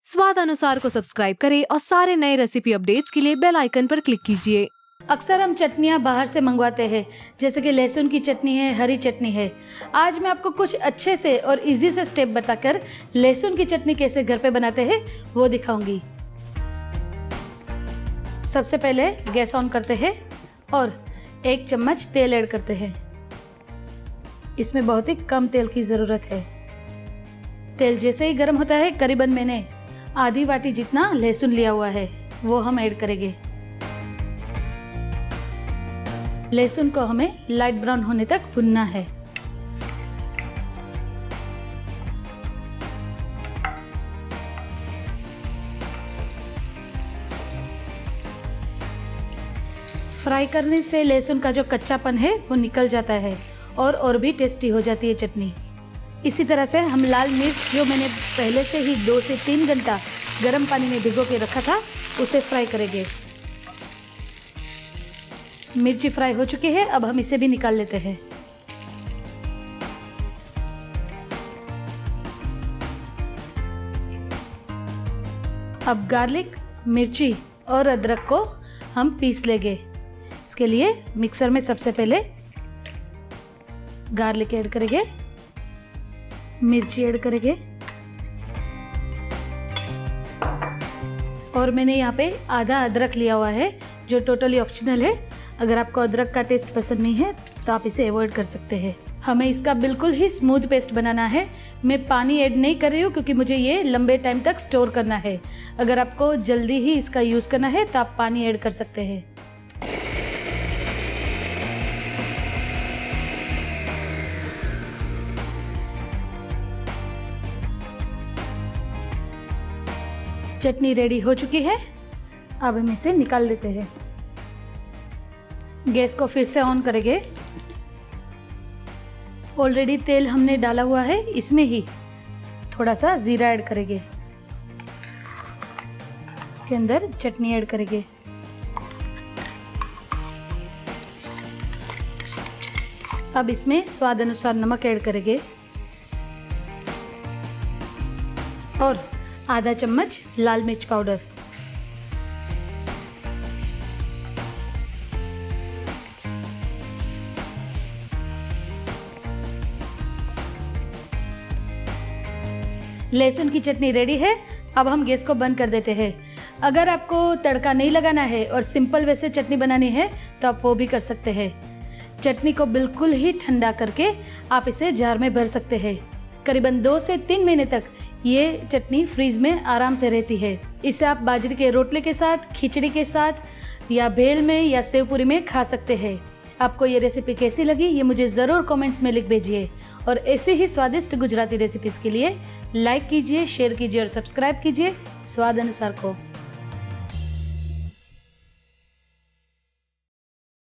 स्वाद अनुसार को सब्सक्राइब करें और सारे नए रेसिपी अपडेट्स के लिए बेल आइकन पर क्लिक कीजिए। अक्सर हम चटनियाँ बाहर से मंगवाते हैं, जैसे कि लहसुन की चटनी है, हरी चटनी है। आज मैं आपको कुछ अच्छे से और इजी से स्टेप बताकर लहसुन की चटनी कैसे घर पे बनाते हैं वो दिखाऊंगी। सबसे पहले गैस ऑन करते हैं और 1 चम्मच तेल ऐड करते हैं। इसमें बहुत ही कम तेल की ज़रूरत है। तेल जैसे ही गर्म होता है, करीबन मैंने आधी वाटी जितना लहसुन लिया हुआ है वो हम ऐड करेंगे। लहसुन को हमें लाइट ब्राउन होने तक भुनना है। फ्राई करने से लहसुन का जो कच्चापन है वो निकल जाता है और भी टेस्टी हो जाती है चटनी। इसी तरह से हम लाल मिर्च, जो मैंने पहले से ही 2 से 3 घंटा गर्म पानी में भिगो के रखा था, उसे फ्राई करेंगे। मिर्ची फ्राई हो चुकी है, अब हम इसे भी निकाल लेते हैं। अब गार्लिक, मिर्ची और अदरक को हम पीस लेंगे। इसके लिए मिक्सर में सबसे पहले गार्लिक ऐड करेंगे, मिर्ची ऐड करेंगे और मैंने यहाँ पे आधा अदरक लिया हुआ है, जो टोटली ऑप्शनल है। अगर आपको अदरक का टेस्ट पसंद नहीं है तो आप इसे अवॉइड कर सकते हैं। हमें इसका बिल्कुल ही स्मूथ पेस्ट बनाना है। मैं पानी ऐड नहीं कर रही हूँ क्योंकि मुझे ये लंबे टाइम तक स्टोर करना है। अगर आपको जल्दी ही इसका यूज़ करना है तो आप पानी ऐड कर सकते हैं। चटनी रेडी हो चुकी है, अब हम इसे निकाल देते हैं। गैस को फिर से ऑन करेंगे। ऑलरेडी तेल हमने डाला हुआ है, इसमें ही थोड़ा सा जीरा ऐड करेंगे। इसके अंदर चटनी ऐड करेंगे। अब इसमें स्वाद अनुसार नमक ऐड करेंगे और आधा चम्मच लाल मिर्च पाउडर। लहसुन की चटनी रेडी है। अब हम गैस को बंद कर देते हैं। अगर आपको तड़का नहीं लगाना है और सिंपल वैसे चटनी बनानी है तो आप वो भी कर सकते हैं। चटनी को बिल्कुल ही ठंडा करके आप इसे जार में भर सकते हैं। करीबन 2 से 3 महीने तक ये चटनी फ्रीज में आराम से रहती है। इसे आप बाजरे के रोटले के साथ, खिचड़ी के साथ या भेल में या सेव पूरी में खा सकते हैं। आपको ये रेसिपी कैसी लगी ये मुझे ज़रूर कमेंट्स में लिख भेजिए और ऐसे ही स्वादिष्ट गुजराती रेसिपीज़ के लिए लाइक कीजिए, शेयर कीजिए और सब्सक्राइब कीजिए स्वाद अनुसार को।